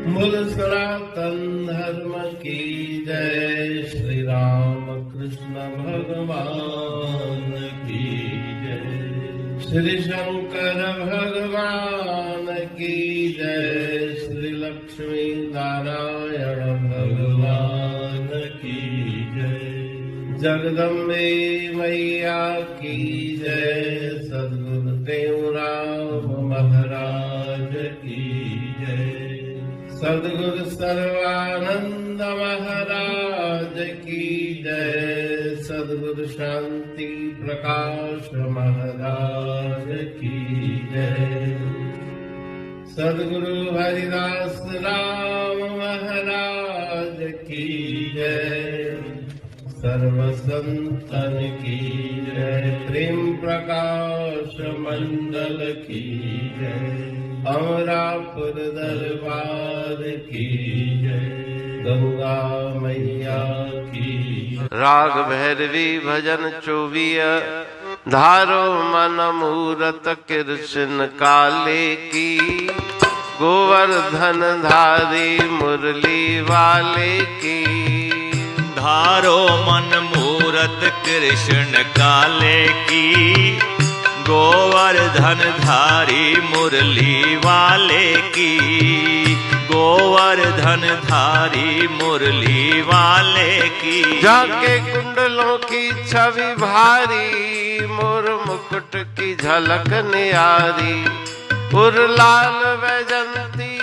मूल सनातन धर्म की जय। श्री राम कृष्ण भगवान की जय। श्री शंकर भगवान की जय। श्री लक्ष्मी नारायण भगवान की जय। जगदम्बे मैया की जय। सद्गुरुदेव राम महाराज की जय। सद्गुरु सर्वानंद महाराज की जय। सद्गुरु शांति प्रकाश महाराज की जय। सद्गुरु हरिदास राम महाराज की जय। सर्व संतन की जय। प्रेम प्रकाश मंडल की जय। अमरापुर दरबार की जय। गंगा मैया की। राग भैरवी भजन 24 धारो मन मूरत कृष्ण काले की। गोवर्धन धारी मुरली वाले की। धारो मन मूरत कृष्ण काले की। गोवर्धन धारी मुरली वाले की। गोवर्धन धारी मुरली वाले की। जाके कुंडलों की छवि भारी। मोर मुकुट की झलक न्यारी। उर्लाल वैजंती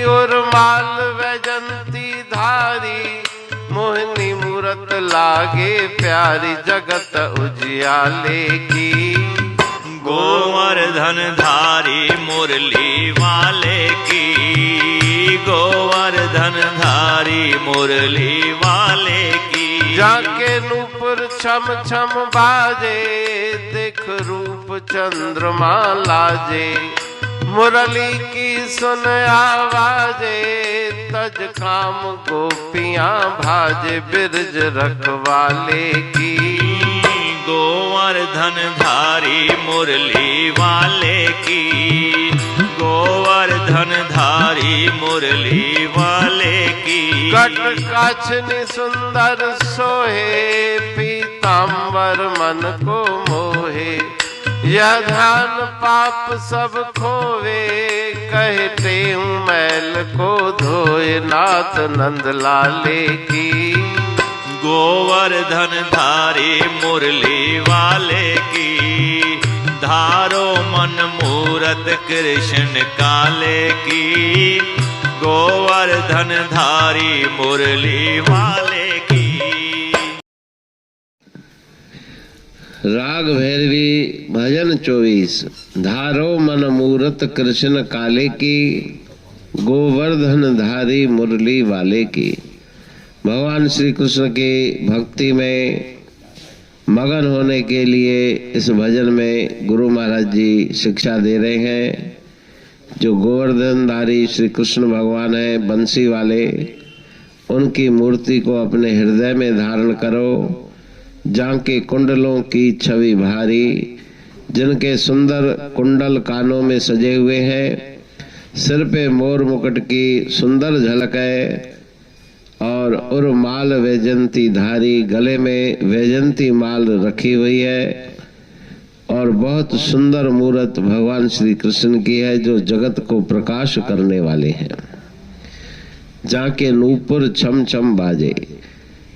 उर्माल वैजंती धारी। मोहिनी मूरत लागे प्यारी। जगत उजियाले की। गोवर्धन धारी मुरली वाले की। गोवर्धन धारी मुरली वाले की। जाके नूपुर छम छम बाजे। देख रूप चंद्रमा लाजे। मुरली की सुन आवाजे। तज काम गोपियां भाजे। बिरज रखवाले की। गोवर्धन धारी मुरली वाले की। गोवर्धन धारी मुरली वाले की। कट काछनी सुंदर सोहे। पीतांबर मन को मोहे। यह ध्यान पाप सब खोवे। कहते हूँ मैल को धोए। नाथ नंद लाले की। गोवर्धन धारी मुरली वाले की। धारो मन मूरत कृष्ण काले की। गोवर्धन धारी मुरली वाले की। राग भैरवी भजन 24 धारो मन मूरत कृष्ण काले की। गोवर्धन धारी मुरली वाले की। भगवान श्री कृष्ण की भक्ति में मगन होने के लिए इस भजन में गुरु महाराज जी शिक्षा दे रहे हैं। जो गोवर्धन धारी श्री कृष्ण भगवान है बंसी वाले, उनकी मूर्ति को अपने हृदय में धारण करो। जाके कुंडलों की छवि भारी। जिनके सुंदर कुंडल कानों में सजे हुए हैं। सिर पे मोर मुकुट की सुंदर झलक है। और उर्माल वैजंती धारी। गले में वैजंती माल रखी हुई है। और बहुत सुंदर मूर्त भगवान श्री कृष्ण की है जो जगत को प्रकाश करने वाले हैं। जाके नूपुर छम छम बाजे।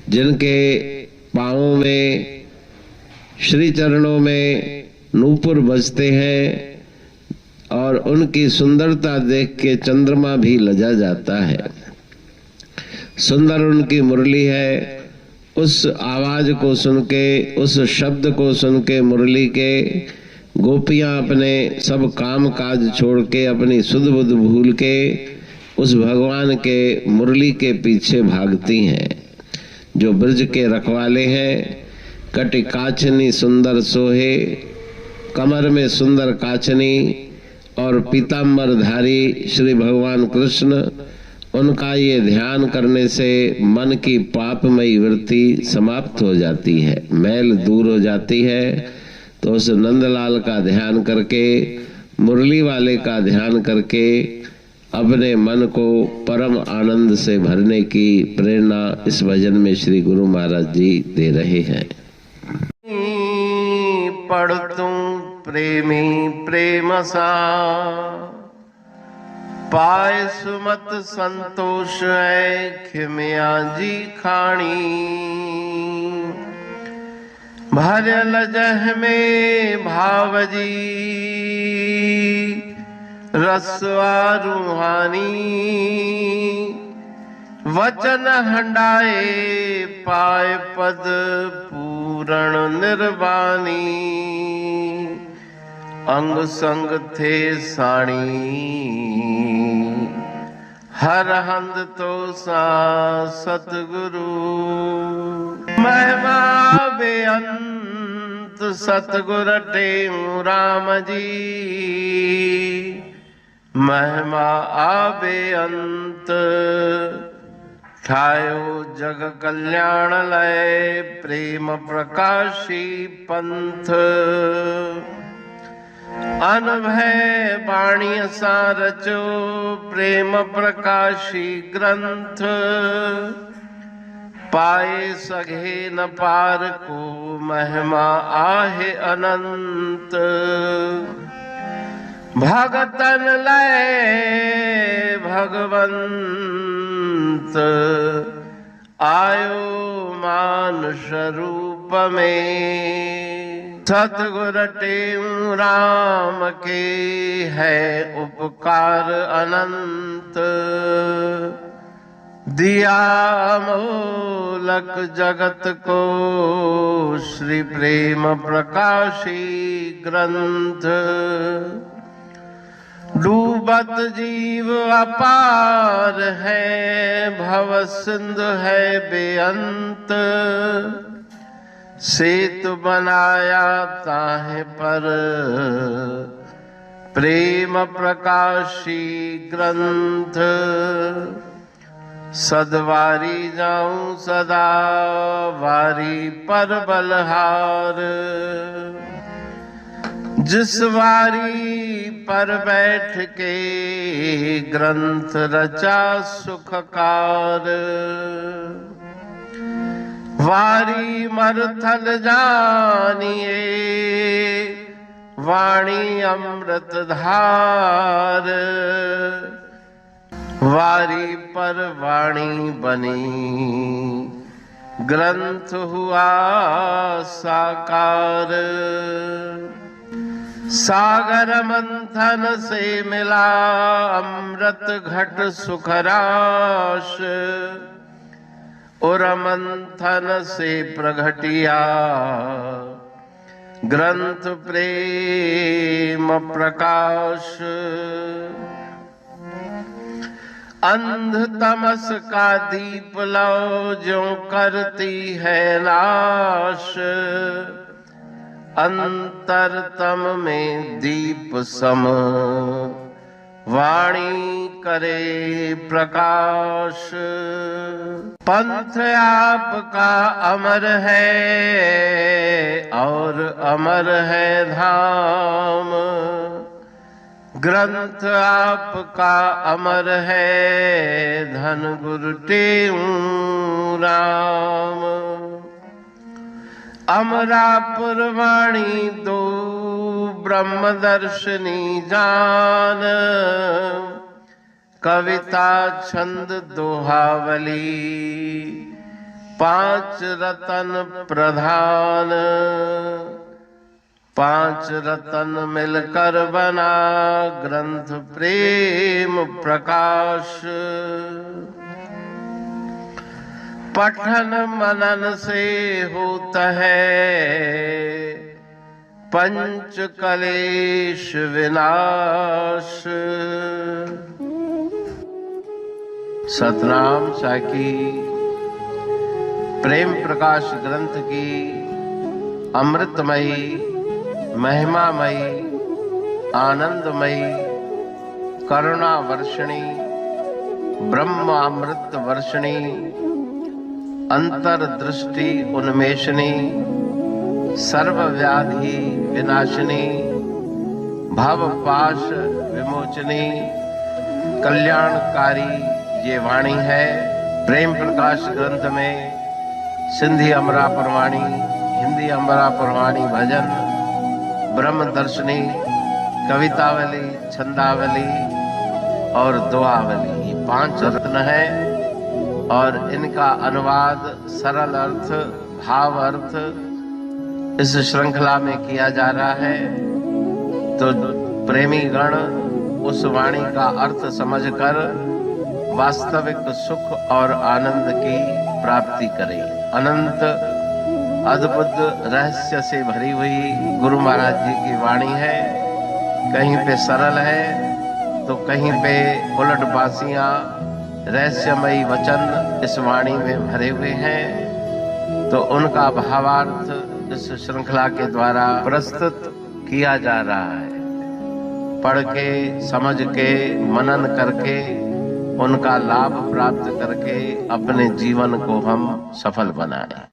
जिनके पाँवों में श्री चरणों में नूपुर बजते हैं। और उनकी सुंदरता देख के चंद्रमा भी लजा जाता है। सुंदर उनकी मुरली है। उस आवाज को सुन के, उस शब्द को सुन के मुरली के गोपियां अपने सब काम काज छोड़ के, अपनी सुध बुध भूल के उस भगवान के मुरली के पीछे भागती हैं। जो ब्रज के रखवाले हैं। कटि काछनी सुंदर सोहे। कमर में सुंदर काछनी और पीताम्बर धारी श्री भगवान कृष्ण। उनका ये ध्यान करने से मन की पापमयी वृत्ति समाप्त हो जाती है, मैल दूर हो जाती है। तो उस नंदलाल का ध्यान करके, मुरली वाले का ध्यान करके अपने मन को परम आनंद से भरने की प्रेरणा इस भजन में श्री गुरु महाराज जी दे रहे हैं। पढ़ तू प्रेमी प्रेम सा, पाए सुमत संतोष है खिमिया जी खाणी। भरल जह में भाव जी रसवा रूहानी। वचन हंडाए पाए पद पूर्ण निर्वाणी। अंग संग थे साणी हर हंद तो सा सतगुरु। महिमा बेअंत सतगुर टेऊ राम जी। महिमा आबे अंत ठायो जग कल्याण लय। प्रेम प्रकाशी पंथ अनभय बाणी सा रचो। प्रेम प्रकाशी ग्रंथ पाए सघे न पार को। महिमा आहे अनंत भगतन लय भगवंत। आयो मानुष रूप में। सतगुर टेऊ राम के है उपकार अनंत। दिया मोलक जगत को श्री प्रेम प्रकाशी ग्रंथ। डूबत जीव अपार है भव सिंधु है बेअंत। सेतु बनाया ताहे पर प्रेम प्रकाशी ग्रंथ। सदवारी जाऊं सदा वारी पर बलहार। जिस वारी पर बैठ के ग्रंथ रचा सुखकार। वारी मरथल जानिए वाणी अमृत धार। वारी पर वाणी बनी ग्रंथ हुआ साकार। सागर मंथन से मिला अमृत घट सुखराश। और मंथन से प्रगटिया ग्रंथ प्रेम प्रकाश। अंध तमस का दीप लो जो करती है नाश। अंतरतम में दीप सम वाणी करे प्रकाश। पंथ आपका अमर है और अमर है धाम। ग्रंथ आपका अमर है धन गुरु टेऊ राम। अमरापुर वाणी दो ब्रह्म दर्शनी जान। कविता छंद दोहावली पांच रतन प्रधान। पांच रतन मिलकर बना ग्रंथ प्रेम प्रकाश। पठन मनन से होता है पंच कलेश विनाश। सतनाम साखी प्रेम प्रकाश ग्रंथ की अमृतमयी महिमामयी आनंदमयी करुणा वर्षिणी ब्रह्म अमृत वर्षिणी अंतर्दृष्टि उन्मेषणी सर्व व्याधि विनाशिनी भव पाश विमोचनी कल्याणकारी ये वाणी है। प्रेम प्रकाश ग्रंथ में सिंधी अमरा पुरवाणी, हिंदी अमरा पुरवाणी भजन, ब्रह्म दर्शनी, कवितावली, छंदावली और दुआवली, ये 5 रत्न है और इनका अनुवाद सरल अर्थ, भाव अर्थ इस श्रृंखला में किया जा रहा है। तो प्रेमी गण उस वाणी का अर्थ समझकर वास्तविक सुख और आनंद की प्राप्ति करें। अनंत अद्भुत रहस्य से भरी हुई गुरु महाराज जी की वाणी है। कहीं पे सरल है तो कहीं पे उलट बासियां, रहस्यमयी वचन इस वाणी में भरे हुए हैं। तो उनका भावार्थ इस श्रृंखला के द्वारा प्रस्तुत किया जा रहा है। पढ़ के, समझ के, मनन करके, उनका लाभ प्राप्त करके अपने जीवन को हम सफल बनाएं।